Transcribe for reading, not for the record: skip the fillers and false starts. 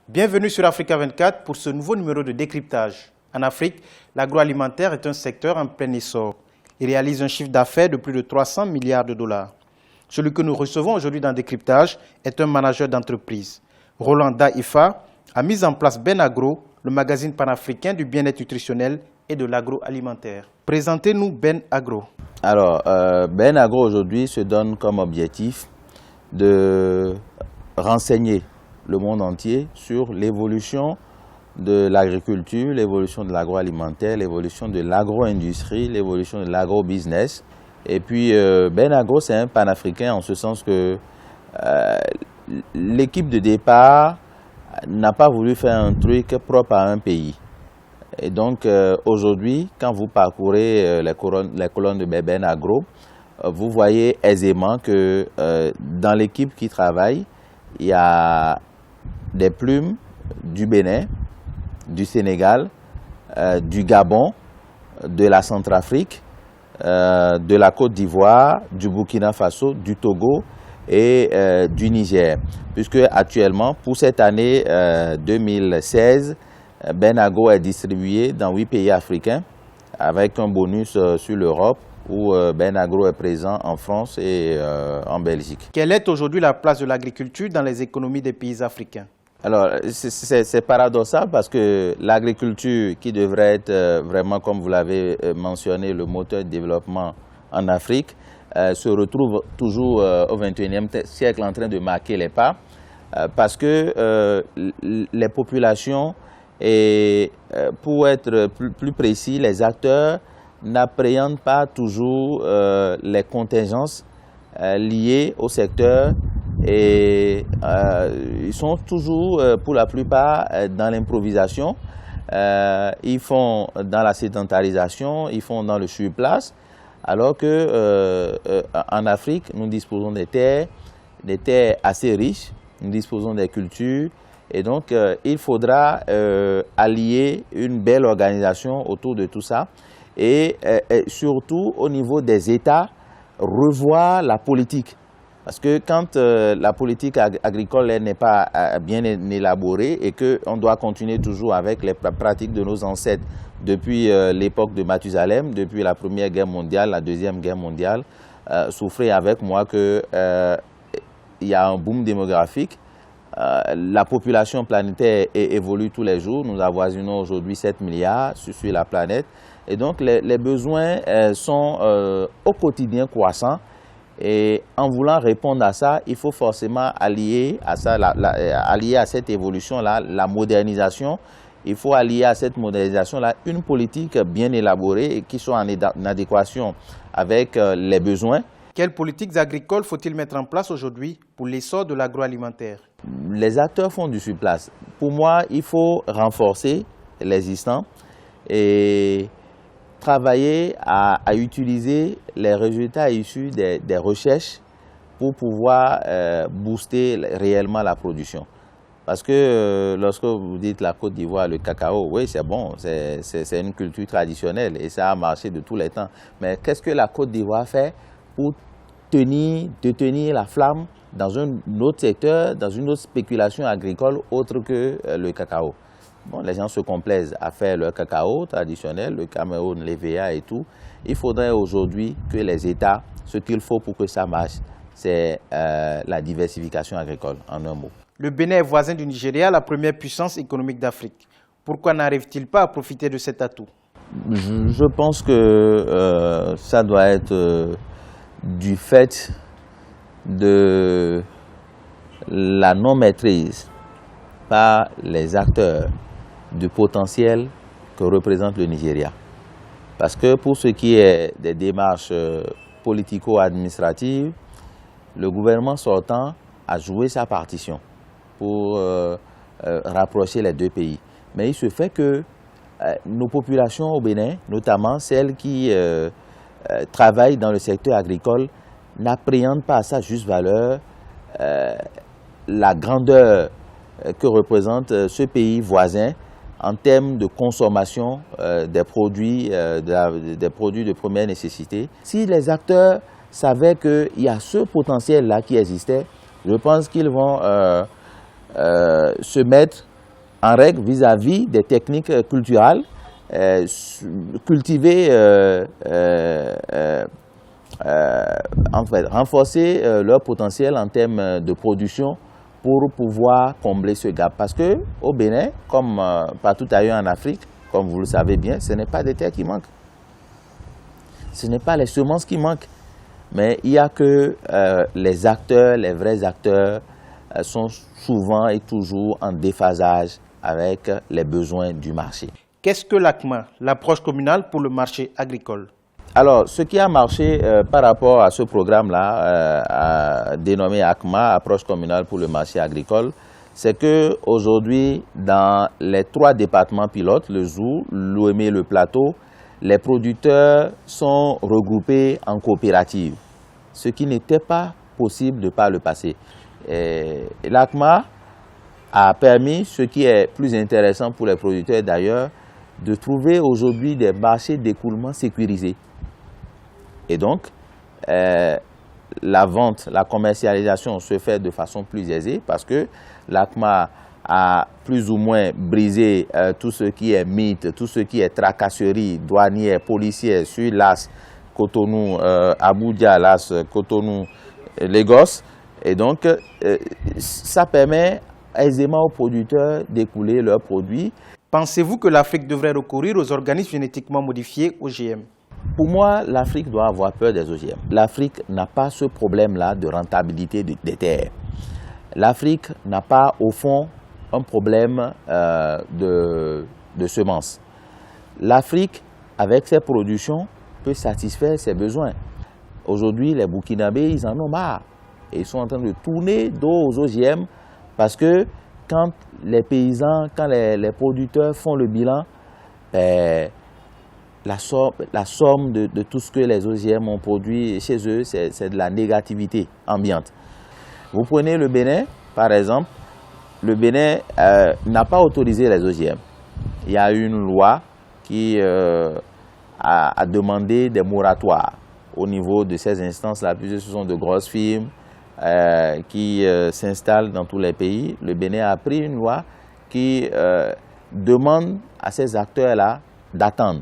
Bienvenue sur Africa 24 pour ce nouveau numéro de décryptage. En Afrique, l'agroalimentaire est un secteur en plein essor. Il réalise un chiffre d'affaires de plus de 300 milliards de dollars. Celui que nous recevons aujourd'hui dans Décryptage est un manager d'entreprise. Roland Daifa a mis en place Ben Agro, le magazine panafricain du bien-être nutritionnel et de l'agroalimentaire. Présentez-nous Ben Agro. Alors, Ben Agro aujourd'hui se donne comme objectif de renseigner le monde entier sur l'évolution de l'agriculture, l'évolution de l'agroalimentaire, l'évolution de l'agro-industrie, l'évolution de l'agro-business. Et puis, Ben Agro, c'est un panafricain en ce sens que l'équipe de départ n'a pas voulu faire un truc propre à un pays. Et donc, aujourd'hui, quand vous parcourez les colonnes de Ben Agro, vous voyez aisément que dans l'équipe qui travaille, il y a des plumes du Bénin, du Sénégal, du Gabon, de la Centrafrique, de la Côte d'Ivoire, du Burkina Faso, du Togo et du Niger. Puisque actuellement, pour cette année 2016, Ben Agro est distribué dans 8 pays africains avec un bonus sur l'Europe où Ben Agro est présent en France et en Belgique. Quelle est aujourd'hui la place de l'agriculture dans les économies des pays africains? Alors, c'est paradoxal parce que l'agriculture qui devrait être vraiment, comme vous l'avez mentionné, le moteur de développement en Afrique, se retrouve toujours au XXIe siècle en train de marquer les pas parce que les populations, et pour être plus précis, les acteurs n'appréhendent pas toujours les contingences liées au secteur et ils sont toujours, pour la plupart, dans l'improvisation. Ils font dans la sédentarisation, ils font dans le surplace, alors que en Afrique, nous disposons des terres assez riches, nous disposons des cultures, et donc il faudra allier une belle organisation autour de tout ça, et surtout au niveau des États, revoir la politique. Parce que quand la politique agricole n'est pas bien élaborée et qu'on doit continuer toujours avec les pratiques de nos ancêtres depuis l'époque de Mathusalem, depuis la Première Guerre mondiale, la Deuxième Guerre mondiale, souffrez avec moi qu'il y a un boom démographique. La population planétaire évolue tous les jours. Nous avoisinons aujourd'hui 7 milliards sur la planète. Et donc les besoins sont au quotidien croissants. Et en voulant répondre à ça, il faut forcément allier à ça, allier à cette évolution-là la modernisation. Il faut allier à cette modernisation-là une politique bien élaborée et qui soit en adéquation avec les besoins. Quelles politiques agricoles faut-il mettre en place aujourd'hui pour l'essor de l'agroalimentaire? Les acteurs font du surplace. Pour moi, il faut renforcer l'existant et travailler à utiliser les résultats issus des recherches pour pouvoir booster réellement la production. Parce que lorsque vous dites la Côte d'Ivoire, le cacao, oui, c'est bon, c'est une culture traditionnelle et ça a marché de tous les temps. Mais qu'est-ce que la Côte d'Ivoire fait pour tenir la flamme dans un autre secteur, dans une autre spéculation agricole autre que le cacao? Bon, les gens se complaisent à faire le cacao traditionnel, le Cameroun, l'EVA et tout. Il faudrait aujourd'hui que les États, ce qu'il faut pour que ça marche, c'est la diversification agricole, en un mot. Le Bénin est voisin du Nigeria, la première puissance économique d'Afrique. Pourquoi n'arrive-t-il pas à profiter de cet atout? Je pense que ça doit être du fait de la non-maîtrise par les acteurs du potentiel que représente le Nigeria. Parce que pour ce qui est des démarches politico-administratives, le gouvernement sortant a joué sa partition pour rapprocher les deux pays. Mais il se fait que nos populations au Bénin, notamment celles qui travaillent dans le secteur agricole, n'appréhendent pas à sa juste valeur la grandeur que représente ce pays voisin en termes de consommation des produits de première nécessité. Si les acteurs savaient qu'il y a ce potentiel-là qui existait, je pense qu'ils vont se mettre en règle vis-à-vis des techniques culturelles, cultiver, en fait, renforcer leur potentiel en termes de production pour pouvoir combler ce gap. Parce qu'au Bénin, comme partout ailleurs en Afrique, comme vous le savez bien, ce n'est pas des terres qui manquent. Ce n'est pas les semences qui manquent. Mais il n'y a que les acteurs, les vrais acteurs, sont souvent et toujours en déphasage avec les besoins du marché. Qu'est-ce que l'ACMA, l'approche communale pour le marché agricole? Alors, ce qui a marché par rapport à ce programme-là, dénommé ACMA, approche communale pour le marché agricole, c'est qu'aujourd'hui, dans les 3 départements pilotes, le Zou, Lomé et le Plateau, les producteurs sont regroupés en coopératives, ce qui n'était pas possible de par le passé. L'ACMA a permis, ce qui est plus intéressant pour les producteurs d'ailleurs, de trouver aujourd'hui des marchés d'écoulement sécurisés. Et donc, la vente, la commercialisation se fait de façon plus aisée parce que l'ACMA a plus ou moins brisé tout ce qui est mythe, tout ce qui est tracasserie douanière, policière sur l'AS Cotonou, Abuja, l'AS Cotonou, Lagos. Et donc, ça permet aisément aux producteurs d'écouler leurs produits. Pensez-vous que l'Afrique devrait recourir aux organismes génétiquement modifiés, OGM? Pour moi, l'Afrique doit avoir peur des OGM. L'Afrique n'a pas ce problème-là de rentabilité des terres. L'Afrique n'a pas, au fond, un problème de semences. L'Afrique, avec ses productions, peut satisfaire ses besoins. Aujourd'hui, les Burkinabés, ils en ont marre. Et ils sont en train de tourner dos aux OGM parce que quand les paysans, quand les producteurs font le bilan, la somme de tout ce que les OGM ont produit chez eux, c'est de la négativité ambiante. Vous prenez le Bénin, par exemple, le Bénin n'a pas autorisé les OGM. Il y a une loi qui a demandé des moratoires au niveau de ces instances-là, puisque ce sont de grosses firmes qui s'installent dans tous les pays. Le Bénin a pris une loi qui demande à ces acteurs-là d'attendre.